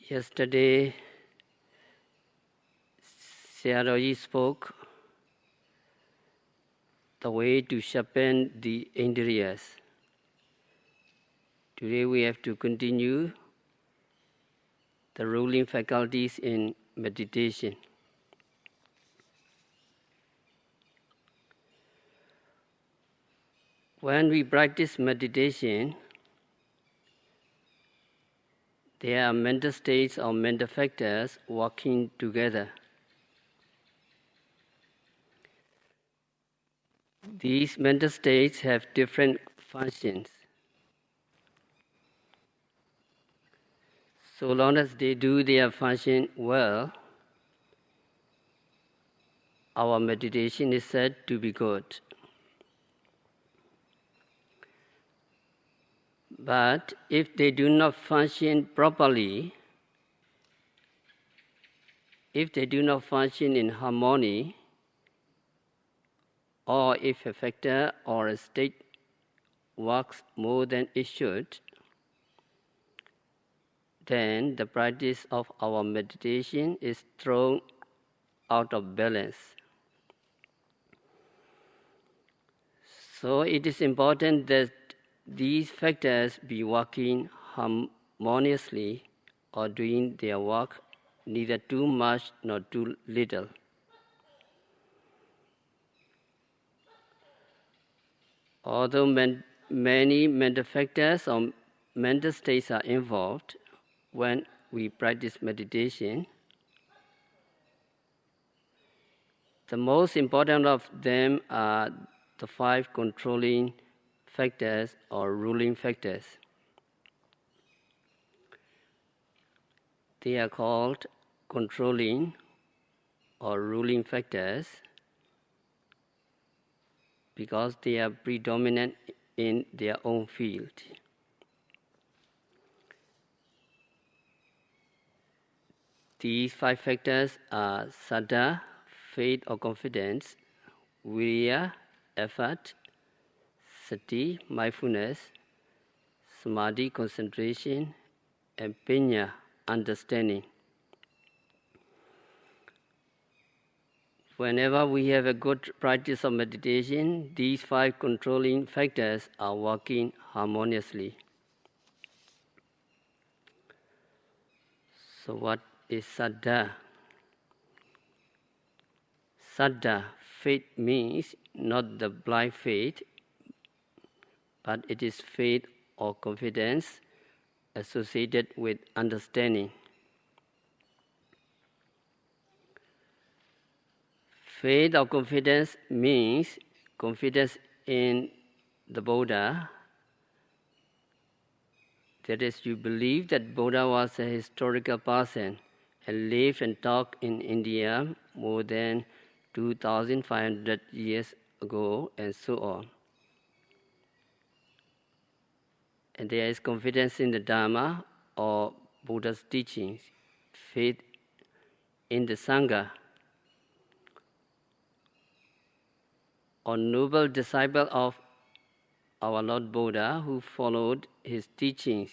Yesterday, Sayadawgyi spoke the way to sharpen the indriyas. Today we have to continue the ruling faculties in meditation. When we practice meditation, there are mental states or mental factors working together. These mental states have different functions. So long as they do their function well, our meditation is said to be good. But if they do not function properly, if they do not function in harmony, or if a factor or a state works more than it should, then the practice of our meditation is thrown out of balance. So it is important that these factors be working harmoniously or doing their work neither too much nor too little. Although many mental factors or mental states are involved when we practice meditation, the most important of them are the 5 controlling factors or ruling factors. They are called controlling or ruling factors because they are predominant in their own field. These 5 factors are saddha, faith or confidence, viriya, effort, sati, mindfulness, samadhi, concentration, and panya, understanding. Whenever we have a good practice of meditation, these 5 controlling factors are working harmoniously. So what is saddha? Saddha, faith means not the blind faith, but it is faith or confidence associated with understanding. Faith or confidence means confidence in the Buddha. That is, you believe that Buddha was a historical person and lived and talked in India more than 2,500 years ago, and so on. And there is confidence in the Dhamma or Buddha's teachings, faith in the Sangha, or noble disciple of our Lord Buddha who followed his teachings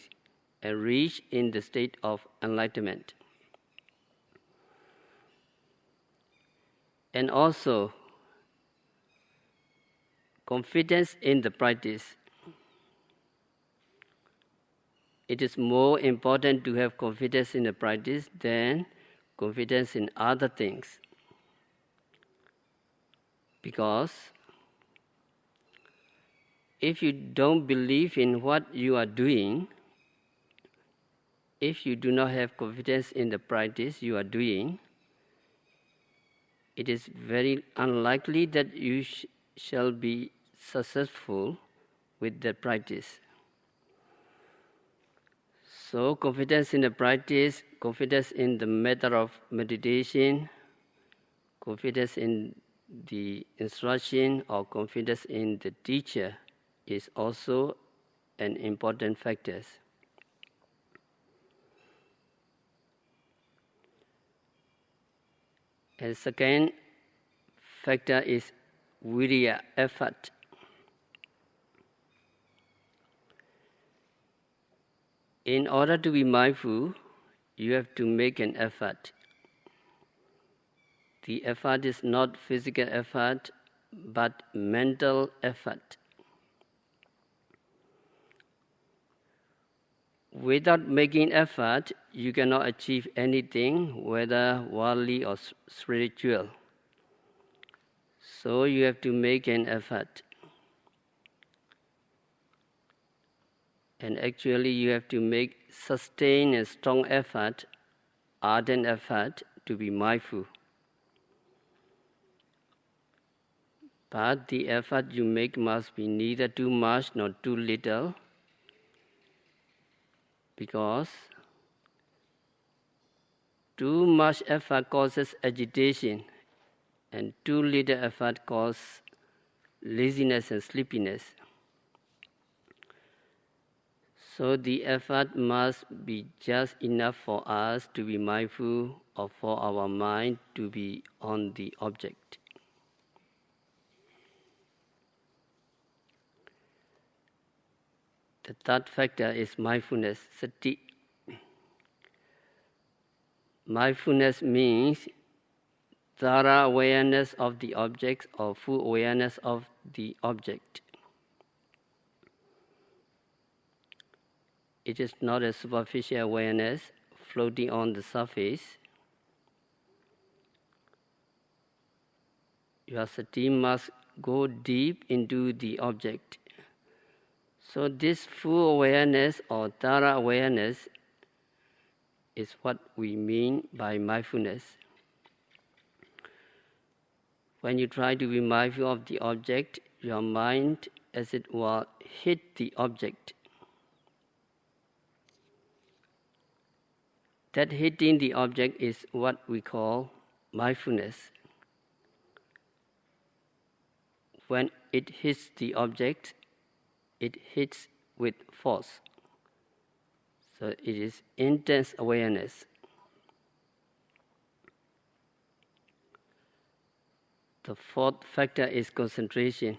and reached in the state of enlightenment. And also, confidence in the practice. It is more important to have confidence in the practice than confidence in other things. Because if you don't believe in what you are doing, if you do not have confidence in the practice you are doing, it is very unlikely that you shall be successful with the practice. So confidence in the practice, confidence in the method of meditation, confidence in the instruction or confidence in the teacher is also an important factor. And second factor is viriya, effort. In order to be mindful, you have to make an effort. The effort is not physical effort, but mental effort. Without making effort, you cannot achieve anything, whether worldly or spiritual. So you have to make an effort. And actually you have to make sustained and strong effort, ardent effort, to be mindful. But the effort you make must be neither too much nor too little, because too much effort causes agitation, and too little effort causes laziness and sleepiness. So the effort must be just enough for us to be mindful, or for our mind to be on the object. The third factor is mindfulness, sati. Mindfulness means thorough awareness of the object, or full awareness of the object. It is not a superficial awareness floating on the surface. Your sati must go deep into the object. So this full awareness or thorough awareness is what we mean by mindfulness. When you try to be mindful of the object, your mind, as it were, hit the object. That hitting the object is what we call mindfulness. When it hits the object, it hits with force. So it is intense awareness. The fourth factor is concentration.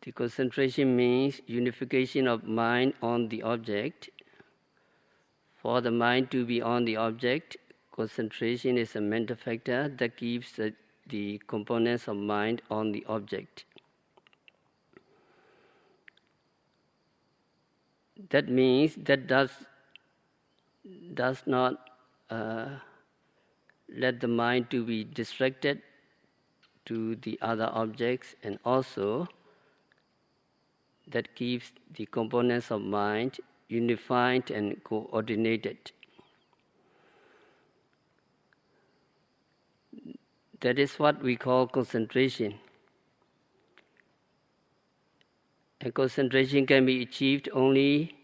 The concentration means unification of mind on the object. For the mind to be on the object, concentration is a mental factor that keeps the components of mind on the object. That means that does not let the mind to be distracted to the other objects, and also that keeps the components of mind unified and coordinated. That is what we call concentration. And concentration can be achieved only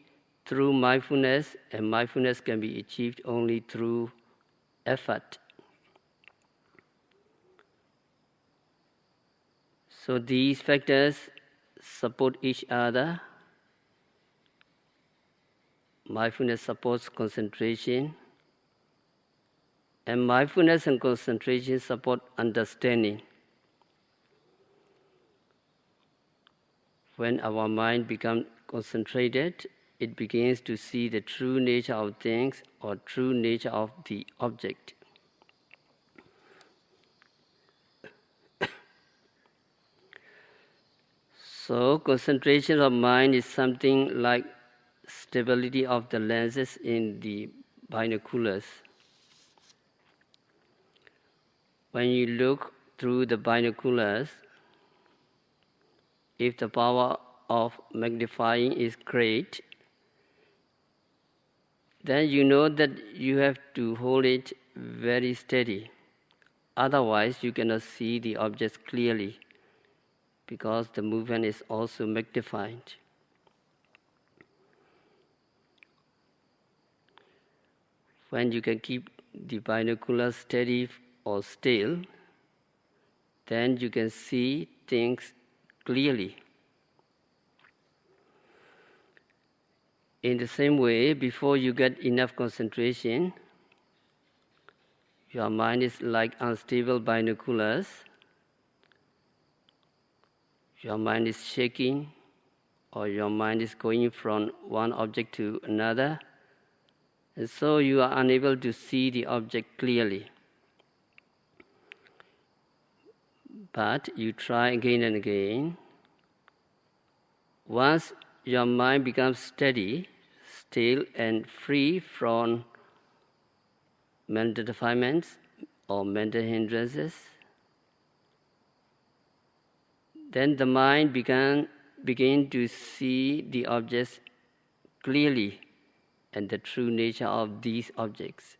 through mindfulness, and mindfulness can be achieved only through effort. So these factors support each other. Mindfulness supports concentration, and mindfulness and concentration support understanding. When our mind becomes concentrated, it begins to see the true nature of things, or true nature of the object. So concentration of mind is something like stability of the lenses in the binoculars. When you look through the binoculars, if the power of magnifying is great, then you know that you have to hold it very steady. Otherwise, you cannot see the objects clearly, because the movement is also magnified. When you can keep the binoculars steady or still, then you can see things clearly. In the same way, before you get enough concentration, your mind is like unstable binoculars. Your mind is shaking or your mind is going from one object to another, and so you are unable to see the object clearly. But you try again and again. Once your mind becomes steady, still, and free from mental defilements or mental hindrances, then the mind begin to see the objects clearly and the true nature of these objects.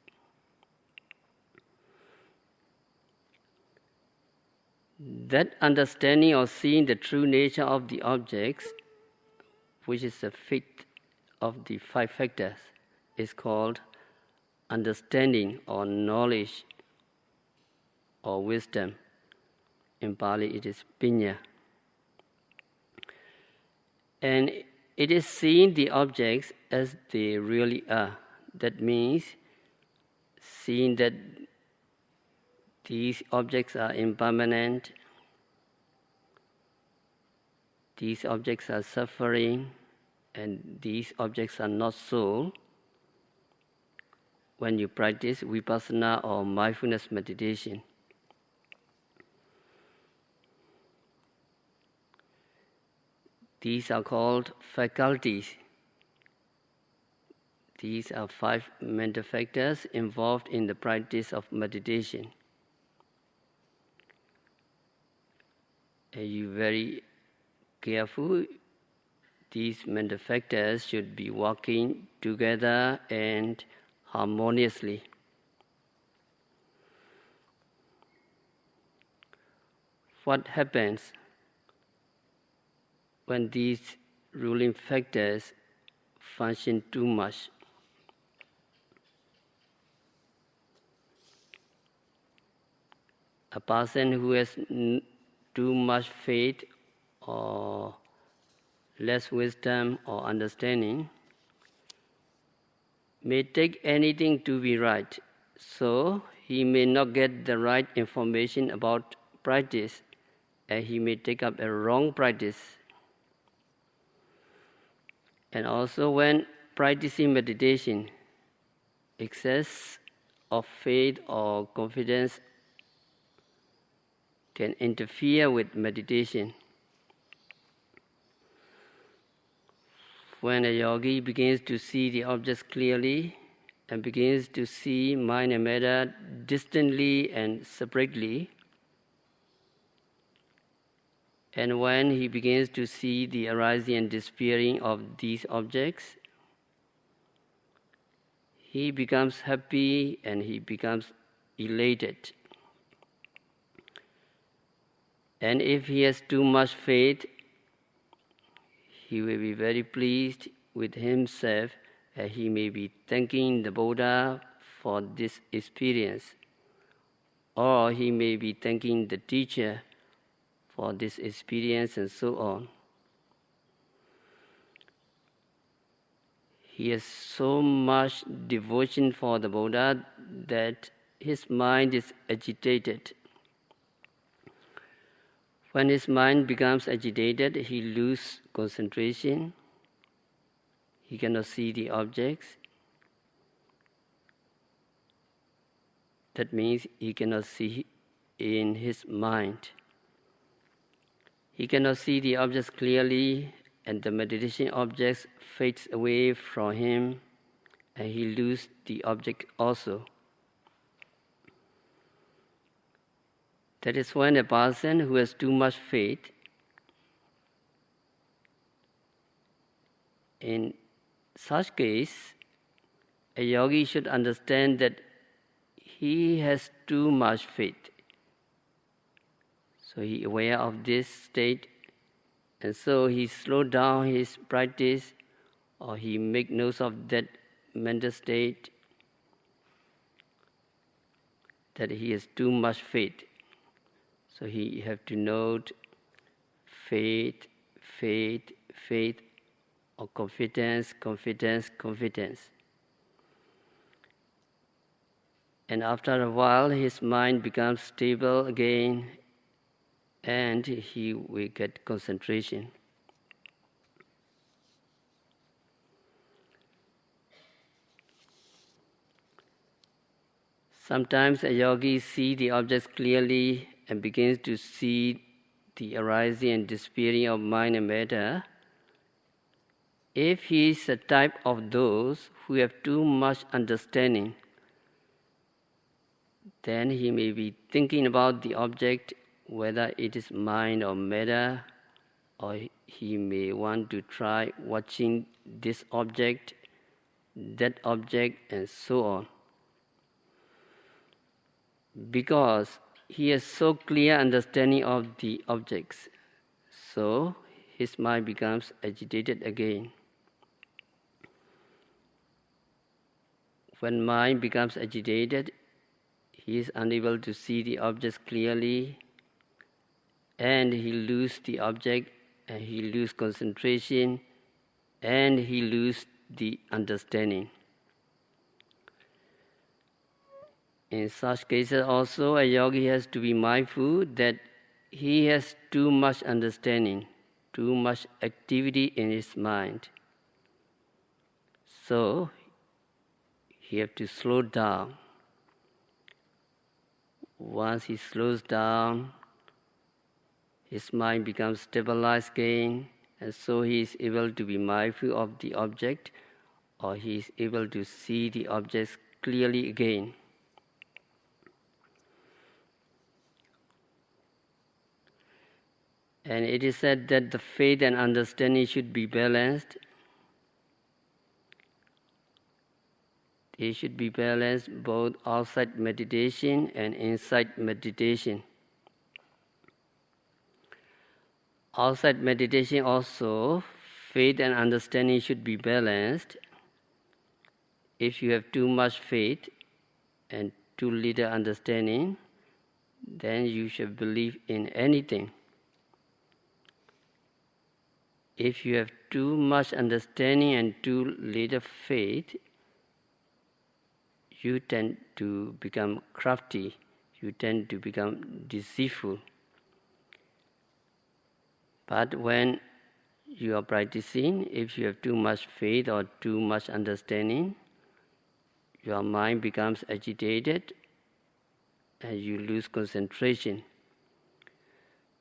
That understanding of seeing the true nature of the objects, which is the fifth of the five factors, is called understanding or knowledge or wisdom. In Pali it is pinya. And it is seeing the objects as they really are. That means seeing that these objects are impermanent, these objects are suffering, and these objects are not soul. When you practice vipassana or mindfulness meditation, these are called faculties. These are five mental factors involved in the practice of meditation. And you very careful. These mental factors should be working together and harmoniously. What happens when these ruling factors function too much? A person who has too much faith or less wisdom or understanding may take anything to be right, so he may not get the right information about practice, and he may take up a wrong practice. And also when practicing meditation, excess of faith or confidence can interfere with meditation. When a yogi begins to see the objects clearly and begins to see mind and matter distantly and separately, and when he begins to see the arising and disappearing of these objects, he becomes happy and he becomes elated. And if he has too much faith, he will be very pleased with himself, and he may be thanking the Buddha for this experience, or he may be thanking the teacher for this experience, and so on. He has so much devotion for the Buddha that his mind is agitated. When his mind becomes agitated, he loses concentration. He cannot see the objects. That means he cannot see in his mind. He cannot see the objects clearly, and the meditation objects fades away from him, and he loses the object also. That is when a person who has too much faith, in such case, a yogi should understand that he has too much faith. So he is aware of this state, and so he slows down his practice, or he makes notes of that mental state, that he has too much faith. So he have to note faith, faith, faith, or confidence, confidence, confidence. And after a while, his mind becomes stable again, and he will get concentration. Sometimes a yogi sees the objects clearly and begins to see the arising and disappearing of mind and matter. If he is a type of those who have too much understanding, then he may be thinking about the object, whether it is mind or matter, or he may want to try watching this object, that object, and so on. Because he has so clear understanding of the objects, so his mind becomes agitated again. When mind becomes agitated, he is unable to see the objects clearly, and he loses the object, and he loses concentration, and he loses the understanding. In such cases also, a yogi has to be mindful that he has too much understanding, too much activity in his mind. So, he has to slow down. Once he slows down, his mind becomes stabilized again, and so he is able to be mindful of the object, or he is able to see the objects clearly again. And it is said that the faith and understanding should be balanced. They should be balanced both outside meditation and inside meditation. Outside meditation also, faith and understanding should be balanced. If you have too much faith and too little understanding, then you should believe in anything. If you have too much understanding and too little faith, you tend to become crafty, you tend to become deceitful. But when you are practicing, if you have too much faith or too much understanding, your mind becomes agitated and you lose concentration.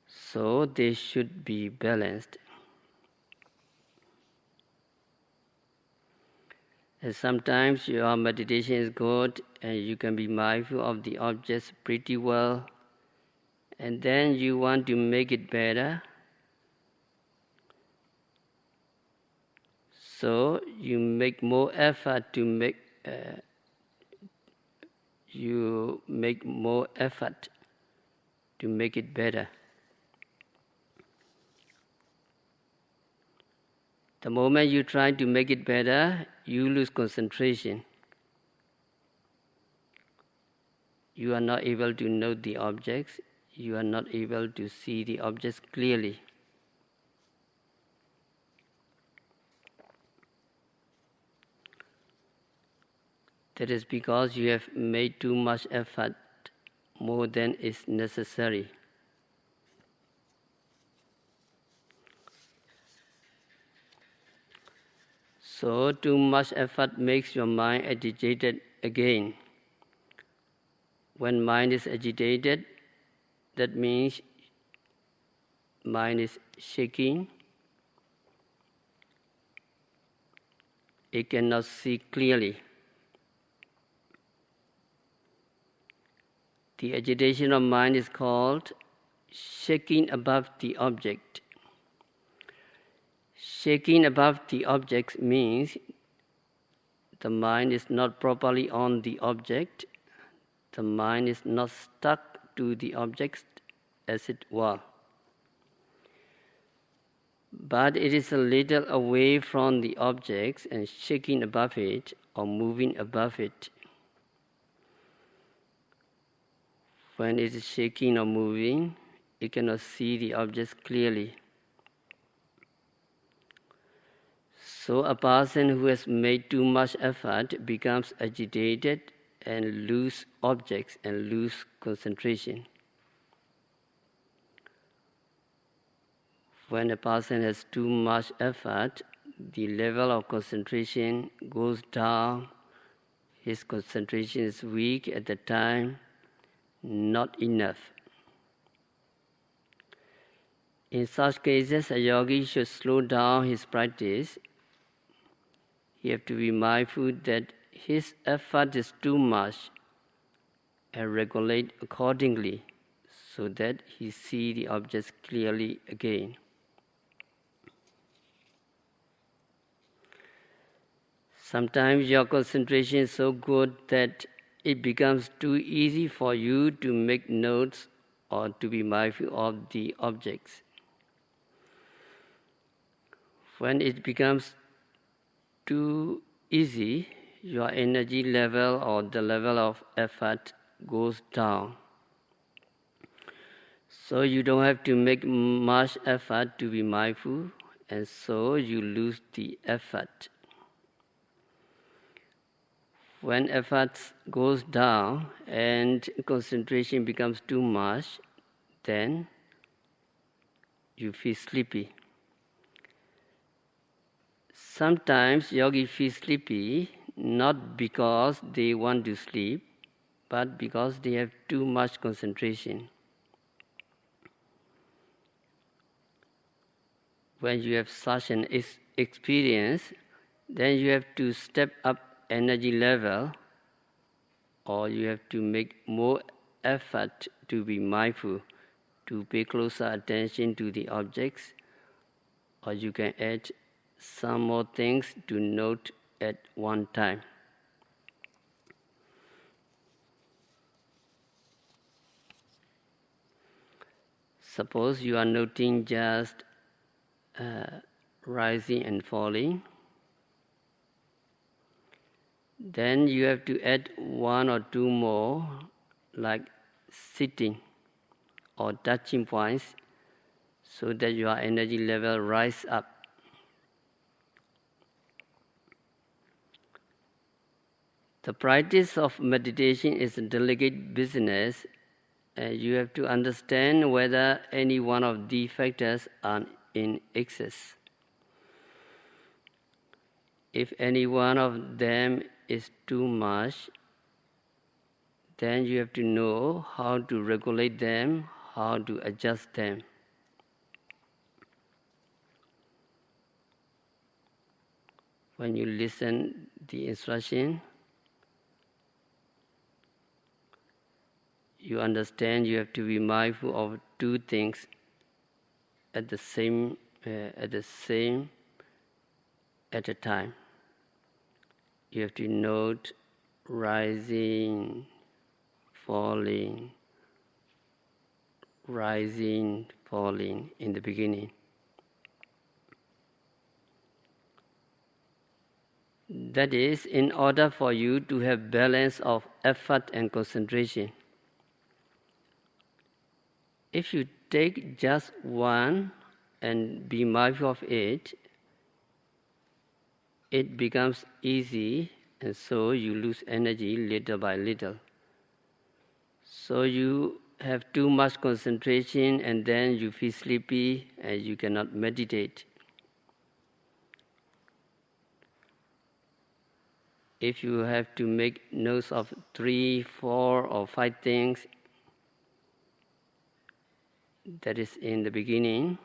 So they should be balanced. And sometimes your meditation is good and you can be mindful of the objects pretty well, and then you want to make it better. So you make more effort to make it better. The moment you try to make it better, you lose concentration. You are not able to note the objects. You are not able to see the objects clearly. That is because you have made too much effort, more than is necessary. So too much effort makes your mind agitated again. When mind is agitated, that means mind is shaking. It cannot see clearly. The agitation of mind is called shaking above the object. Shaking above the object means the mind is not properly on the object. The mind is not stuck to the object as it were. But it is a little away from the objects and shaking above it or moving above it. When it is shaking or moving, it cannot see the objects clearly. So a person who has made too much effort becomes agitated and lose objects and lose concentration. When a person has too much effort, the level of concentration goes down, his concentration is weak at the time, not enough. In such cases, a yogi should slow down his practice. He has to be mindful that his effort is too much and regulate accordingly so that he sees the objects clearly again. Sometimes your concentration is so good that it becomes too easy for you to make notes or to be mindful of the objects. When it becomes too easy, your energy level or the level of effort goes down. So you don't have to make much effort to be mindful, and so you lose the effort. When effort goes down and concentration becomes too much, then you feel sleepy. Sometimes yogis feel sleepy not because they want to sleep, but because they have too much concentration. When you have such an experience, then you have to step up energy level, or you have to make more effort to be mindful, to pay closer attention to the objects, or you can add some more things to note at one time. Suppose you are noting just rising and falling. Then you have to add one or two more, like sitting or touching points, so that your energy level rise up. The practice of meditation is a delicate business, and you have to understand whether any one of these factors are in excess. If any one of them is too much, then you have to know how to regulate them, how to adjust them. When you listen the instruction, you understand you have to be mindful of two things at a time. You have to note rising, falling in the beginning. That is, in order for you to have balance of effort and concentration. If you take just one and be mindful of it, it becomes easy, and so you lose energy little by little. So you have too much concentration, and then you feel sleepy and you cannot meditate. If you have to make notes of 3, 4, or 5 things, that is in the beginning,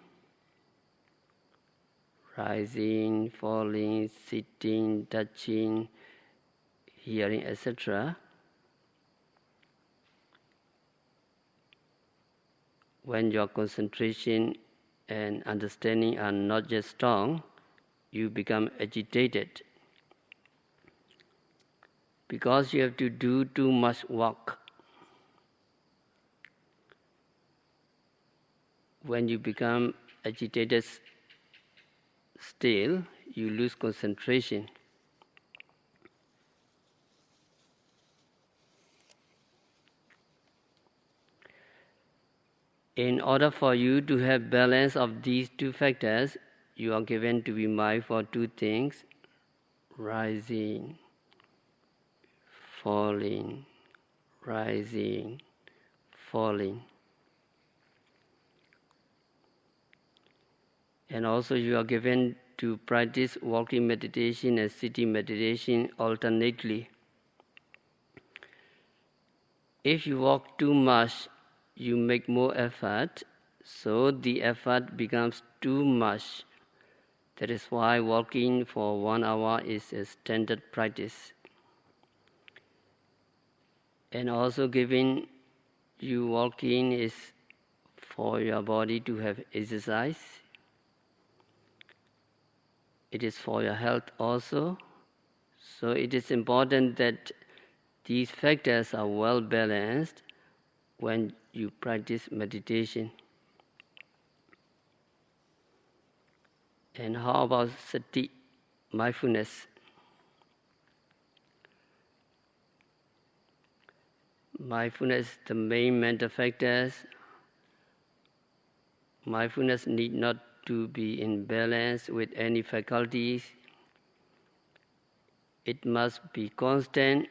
rising, falling, sitting, touching, hearing, etc. When your concentration and understanding are not just strong, you become agitated. Because you have to do too much work. When you become agitated still, you lose concentration. In order for you to have balance of these two factors, you are given to be mindful of two things: rising, falling, rising, falling. And also you are given to practice walking meditation and sitting meditation alternately. If you walk too much, you make more effort, so the effort becomes too much. That is why walking for 1 hour is a standard practice. And also giving you walking is for your body to have exercise. It is for your health also. So it is important that these factors are well balanced when you practice meditation. And how about sati, mindfulness? Mindfulness, the main mental factors. Mindfulness need not to be in balance with any faculties. It must be constant,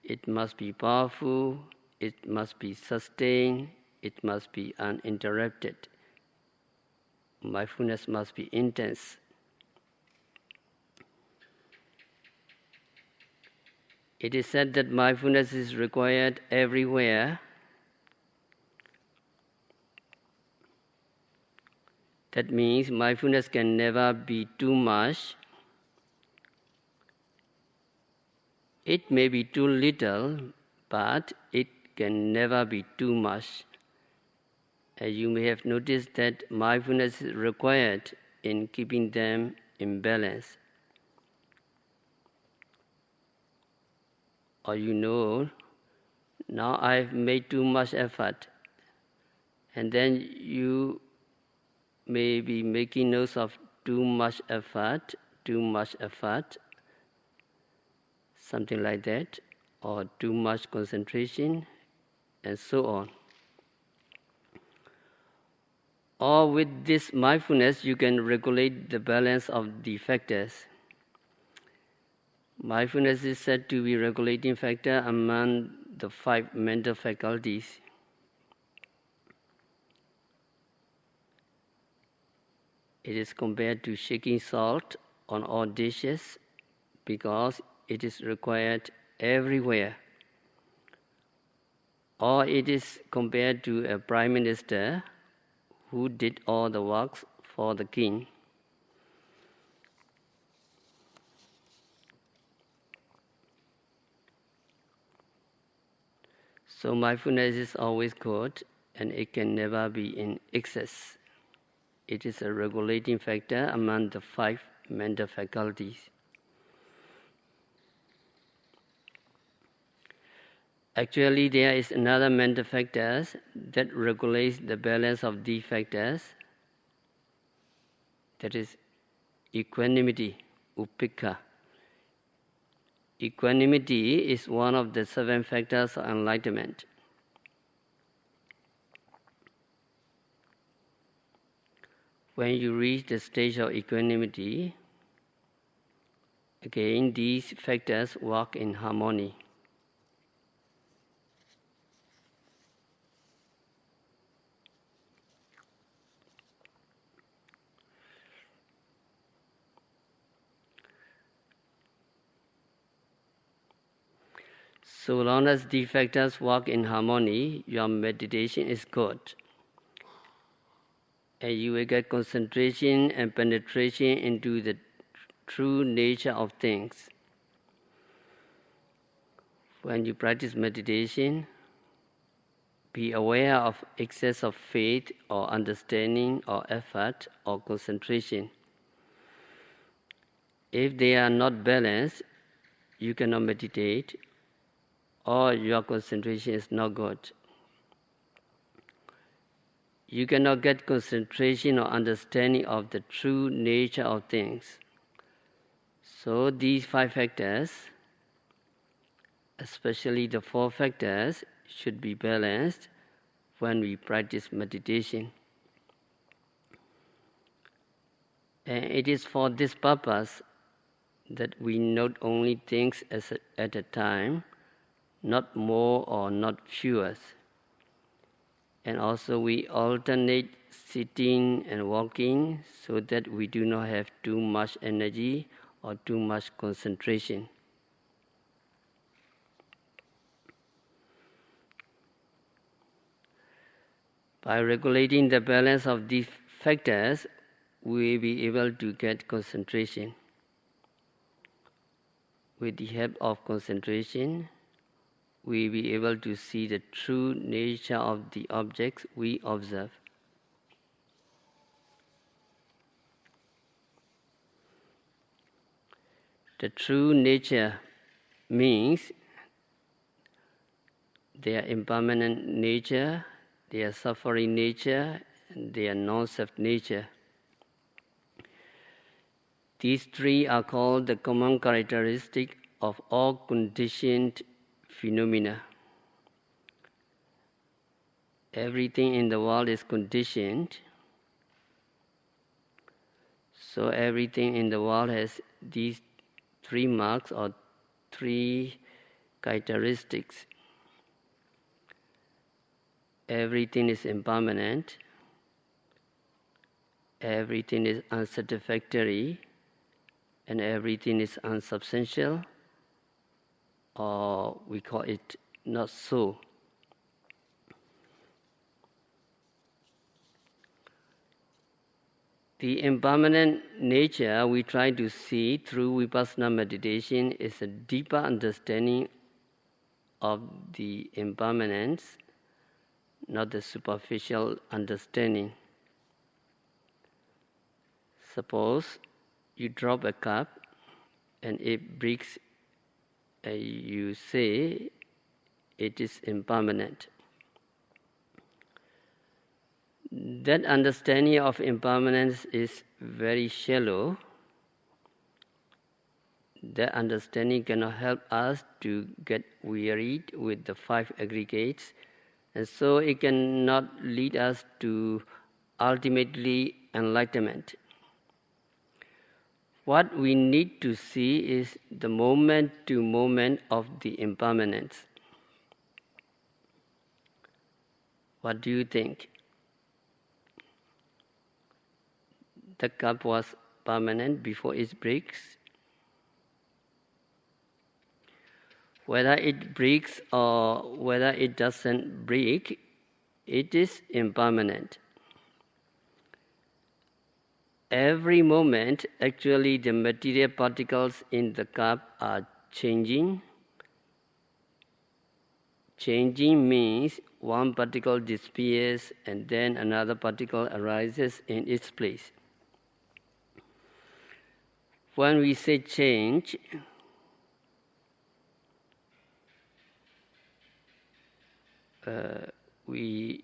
it must be powerful, it must be sustained, it must be uninterrupted. Mindfulness must be intense. It is said that mindfulness is required everywhere. That means mindfulness can never be too much. It may be too little, but it can never be too much. You may have noticed that mindfulness is required in keeping them in balance. Or now I've made too much effort, and then you may be making notes of too much effort, something like that, or too much concentration, and so on. Or with this mindfulness, you can regulate the balance of the factors. Mindfulness is said to be regulating factor among the 5 mental faculties. It is compared to shaking salt on all dishes because it is required everywhere. Or it is compared to a prime minister who did all the works for the king. So mindfulness is always good, and it can never be in excess. It is a regulating factor among the 5 mental faculties. Actually, there is another mental factor that regulates the balance of these factors. That is equanimity, upekkha. Equanimity is one of the 7 factors of enlightenment. When you reach the stage of equanimity, again, these factors work in harmony. So long as these factors work in harmony, your meditation is good. And you will get concentration and penetration into the true nature of things. When you practice meditation, be aware of excess of faith or understanding or effort or concentration. If they are not balanced, you cannot meditate, or your concentration is not good. You cannot get concentration or understanding of the true nature of things. So these 5 factors, especially the 4 factors, should be balanced when we practice meditation. And it is for this purpose that we note only things at a time, not more or not fewer. And also we alternate sitting and walking so that we do not have too much energy or too much concentration. By regulating the balance of these factors, we will be able to get concentration. With the help of concentration, we will be able to see the true nature of the objects we observe. The true nature means their impermanent nature, their suffering nature, and their non-self nature. These three are called the common characteristic of all conditioned phenomena. Everything in the world is conditioned, so everything in the world has these three marks or three characteristics. Everything is impermanent, everything is unsatisfactory, and everything is unsubstantial, or we call it not so. The impermanent nature we try to see through vipassana meditation is a deeper understanding of the impermanence, not the superficial understanding. Suppose you drop a cup and it breaks, you say it is impermanent. That understanding of impermanence is very shallow. That understanding cannot help us to get wearied with the five aggregates, and so it cannot lead us to ultimately enlightenment. What we need to see is the moment to moment of the impermanence. What do you think? The cup was permanent before it breaks? Whether it breaks or whether it doesn't break, it is impermanent. Every moment, actually, the material particles in the cup are changing. Changing means one particle disappears and then another particle arises in its place. When we say change, we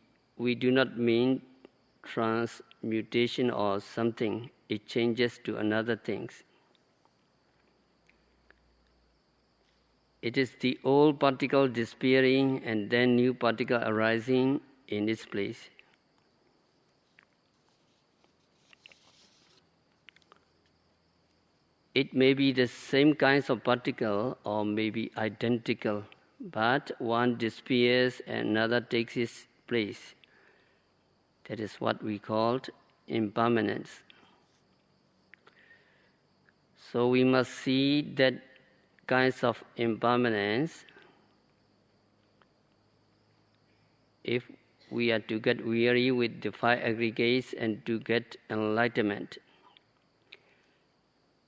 do not mean transmutation or something. It changes to another things. It is the old particle disappearing and then new particle arising in its place. It may be the same kinds of particle or may be identical, but one disappears and another takes its place. That is what we call impermanence. So we must see that kinds of impermanence if we are to get weary with the five aggregates and to get enlightenment.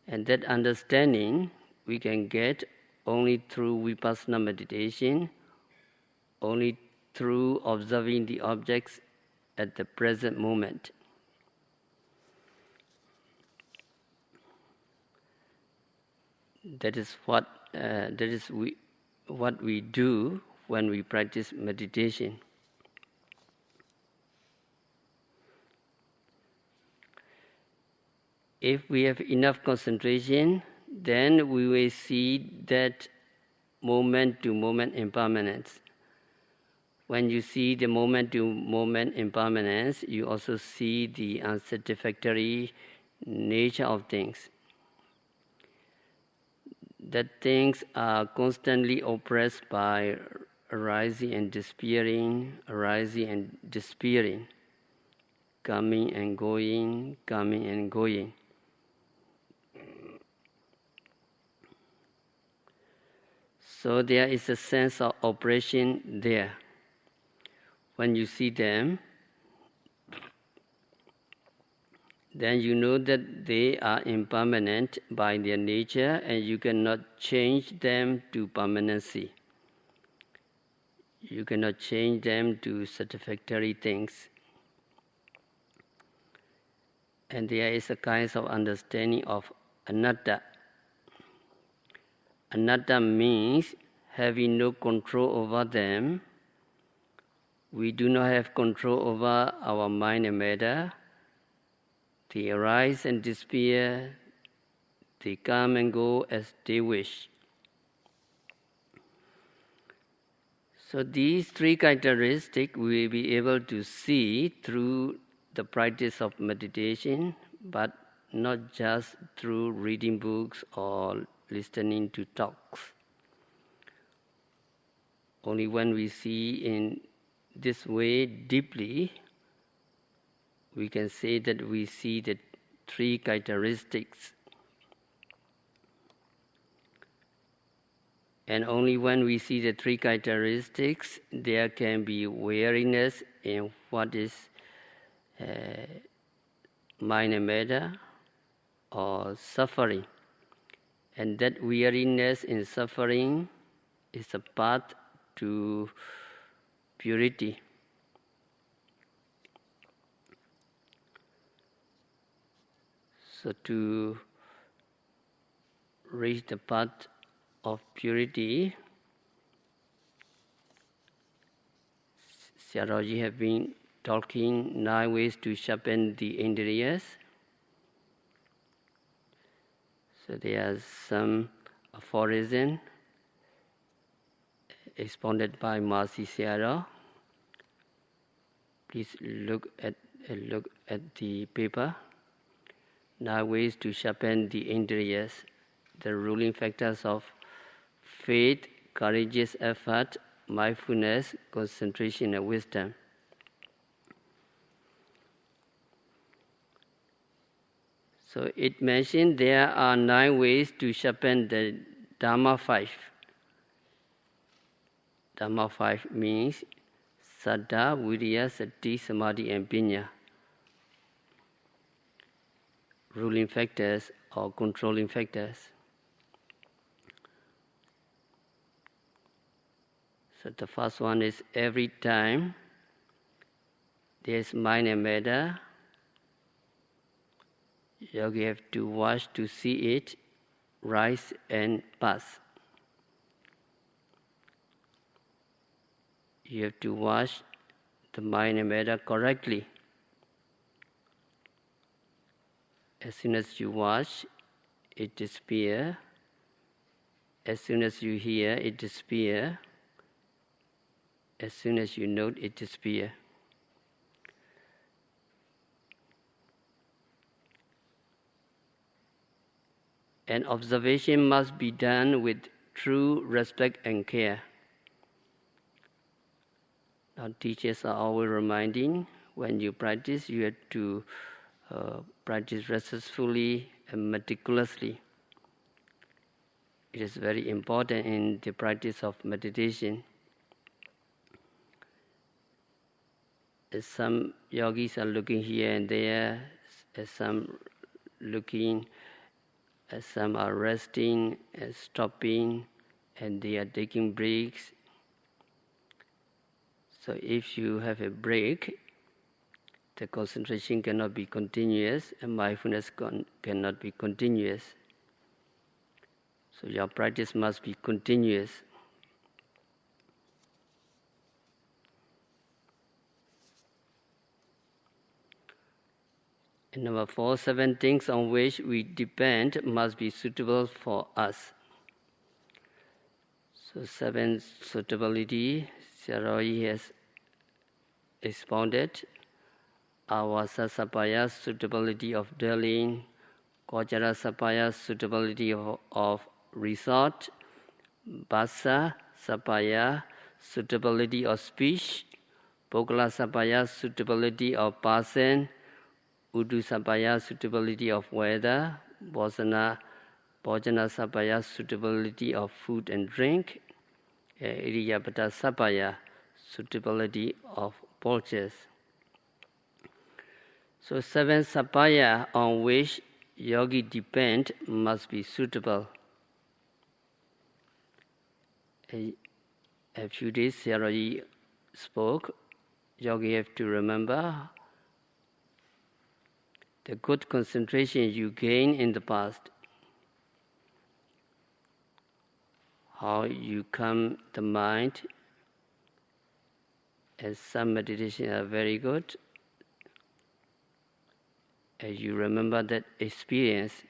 And that understanding we can get only through vipassana meditation, only through observing the objects at the present moment. That is what we do when we practice meditation. If we have enough concentration, then we will see that moment-to-moment impermanence. When you see the moment-to-moment impermanence, you also see the unsatisfactory nature of things. That things are constantly oppressed by arising and disappearing, arising and disappearing, coming and going, coming and going. So there is a sense of oppression there. When you see them, then you know that they are impermanent by their nature and you cannot change them to permanency. You cannot change them to satisfactory things. And there is a kind of understanding of anatta. Anatta means having no control over them. We do not have control over our mind and matter. They arise and disappear. They come and go as they wish. So these three characteristics we will be able to see through the practice of meditation, but not just through reading books or listening to talks. Only when we see in this way deeply, we can say that we see the three characteristics. And only when we see the three characteristics, there can be wariness in what is mind and matter or suffering. And that weariness in suffering is a path to purity. So to reach the path of purity, Sayadawgyi have been talking 9 ways to sharpen the indriyas. So there are some aphorisms expounded by Mahasi Sayadaw. Please look at the paper. 9 ways to sharpen the indriyas, the ruling factors of faith, courageous effort, mindfulness, concentration, and wisdom. So it mentioned there are 9 ways to sharpen the Dhamma 5. Dhamma 5 means Saddha, Viriya, Sati, Samadhi, and Panya. Ruling factors or controlling factors. So the first one is every time there is mind and matter, yogi have to watch to see it rise and pass. You have to watch the mind and matter correctly. As soon as you watch, it disappears. As soon as you hear, it disappears. As soon as you note, it disappears. And observation must be done with true respect and care. Now, teachers are always reminding, when you practice, you have to practice resourcefully and meticulously. It is very important in the practice of meditation. As some yogis are looking here and there, as some looking, as some are resting and stopping, and they are taking breaks. So if you have a break, the concentration cannot be continuous and mindfulness cannot be continuous. So your practice must be continuous. And number 4, 7 things on which we depend must be suitable for us. So 7 suitability, Sayadawgyi has expounded. Awasa Sapaya, suitability of dwelling. Kojara Sapaya, suitability of resort. Basa Sapaya, suitability of speech. Pogala Sapaya, suitability of person. Udu Sapaya, suitability of weather. Bojana Sapaya, suitability of food and drink. Iriyapata Sapaya, suitability of purchase. So 7 sapaya on which yogi depend must be suitable. A few days Sayadawgyi spoke, yogi have to remember the good concentration you gain in the past, how you calm the mind, as some meditations are very good, as you remember that experience,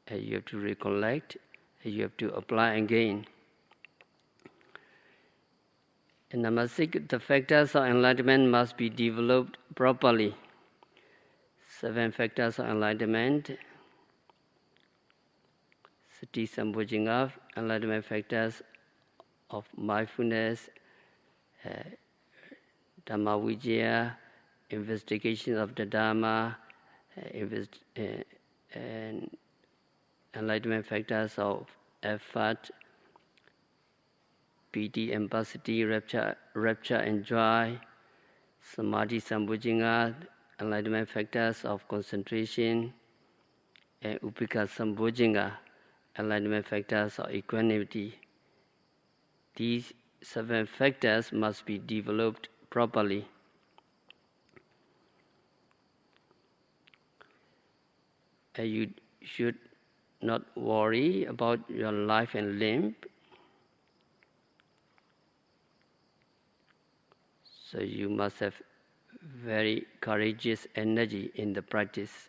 as you have to recollect, as you have to apply again. And number 6, the factors of enlightenment must be developed properly. 7 factors of enlightenment, Sati Sambhojjhanga, enlightenment factors of mindfulness, Dhamma Vijaya, investigation of the Dhamma, and enlightenment factors of effort, piti and passaddhi, rapture and joy, samadhi sambhojjhanga, enlightenment factors of concentration, and upekkha sambhojjhanga, enlightenment factors of equanimity. These 7 factors must be developed properly. And you should not worry about your life and limb. So you must have very courageous energy in the practice.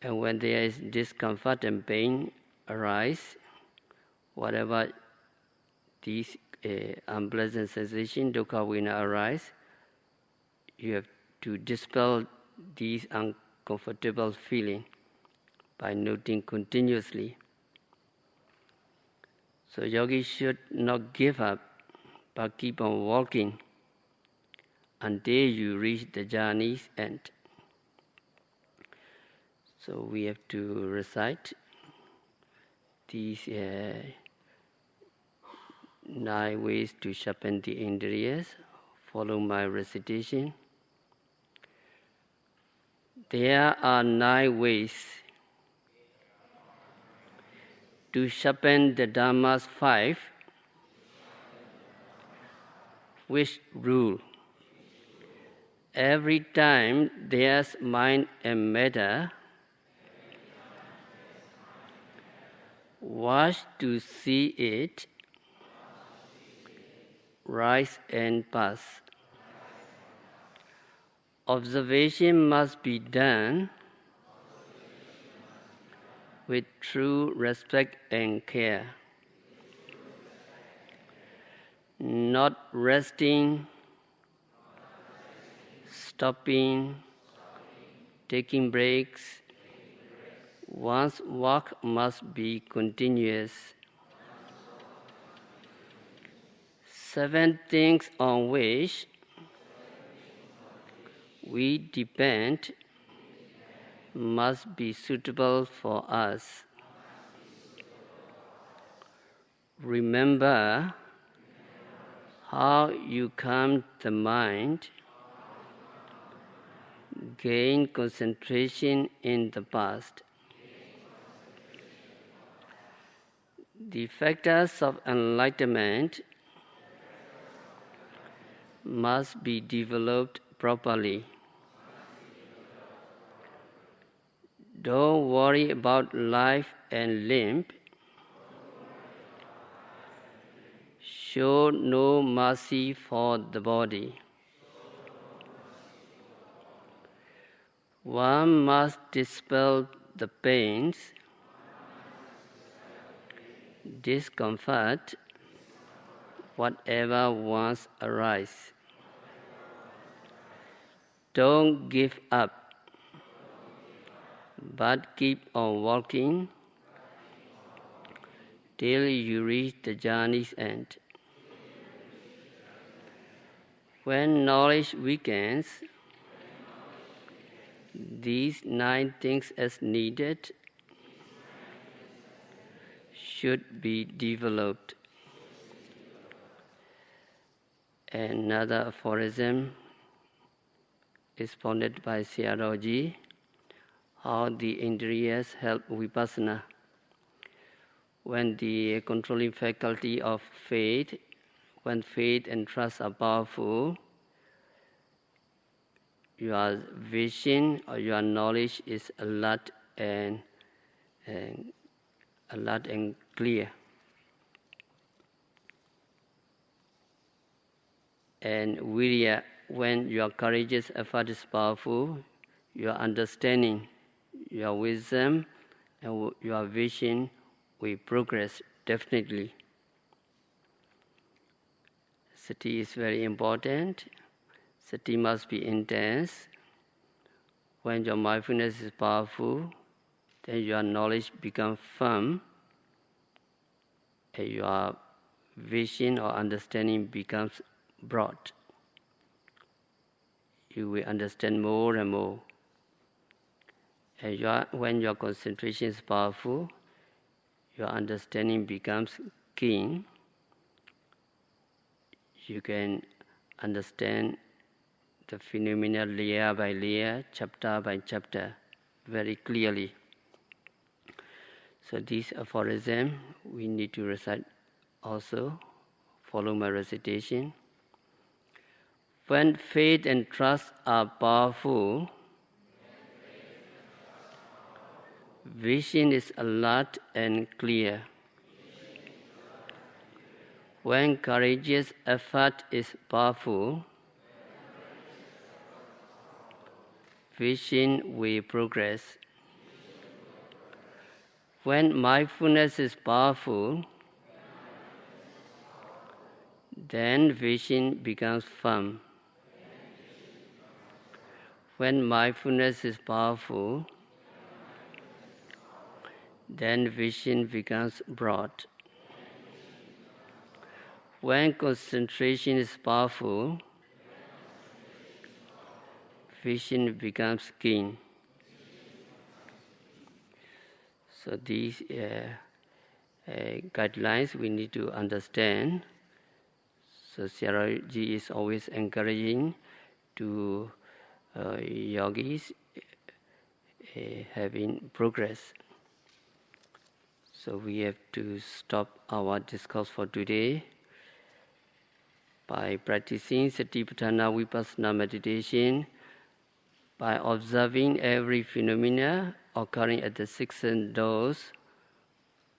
And when there is discomfort and pain arise, whatever these unpleasant sensation, dukkha vena arise, you have to dispel these uncomfortable feeling by noting continuously. So yogi should not give up, but keep on walking until you reach the journey's end. So we have to recite these 9 ways to sharpen the indriyas. Follow my recitation. There are 9 ways to sharpen the Dhamma's 5, which rule. Every time there's mind and matter, watch to see it rise and pass. Observation must be done with true respect and care. Not resting, stopping, taking breaks. One's work must be continuous. 7 things on which we depend must be suitable for us. Remember how you calm the mind, gain concentration in the past. The factors of enlightenment must be developed properly. Don't worry about life and limb. Show no mercy for the body. One must dispel the pains, discomfort, whatever once arise. Don't give up, but keep on walking till you reach the journey's end. When knowledge weakens, these 9 things as needed should be developed. Another aphorism, expounded by Sayadawgyi, how the indriyas help vipassana. When the controlling faculty of faith, when faith and trust are powerful, your vision or your knowledge is alert and clear. And virya, when your courageous effort is powerful, your understanding, your wisdom, and your vision will progress definitely. Sati is very important. Sati must be intense. When your mindfulness is powerful, then your knowledge becomes firm, and your vision or understanding becomes broad. You will understand more and more. And when your concentration is powerful, your understanding becomes keen. You can understand the phenomena layer by layer, chapter by chapter, very clearly. So these aphorisms we need to recite also. Follow my recitation. When faith and trust are powerful, vision is alert and clear. When courageous effort is powerful, vision will progress. When mindfulness is powerful, then vision becomes firm. When mindfulness is powerful, then vision becomes broad. When concentration is powerful, vision becomes keen. So these guidelines we need to understand. So Sayadawgyi is always encouraging to yogis having progress. So we have to stop our discourse for today by practicing Satipatthana Vipassana meditation, by observing every phenomena occurring at the six doors,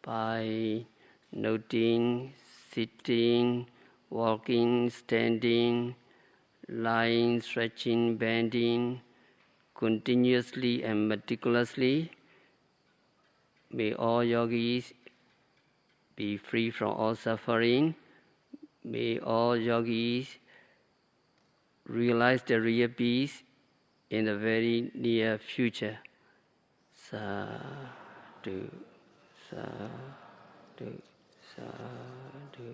by noting, sitting, walking, standing, lying, stretching, bending, continuously and meticulously. May all yogis be free from all suffering. May all yogis realize the real peace in the very near future. Sadhu, sadhu, sadhu.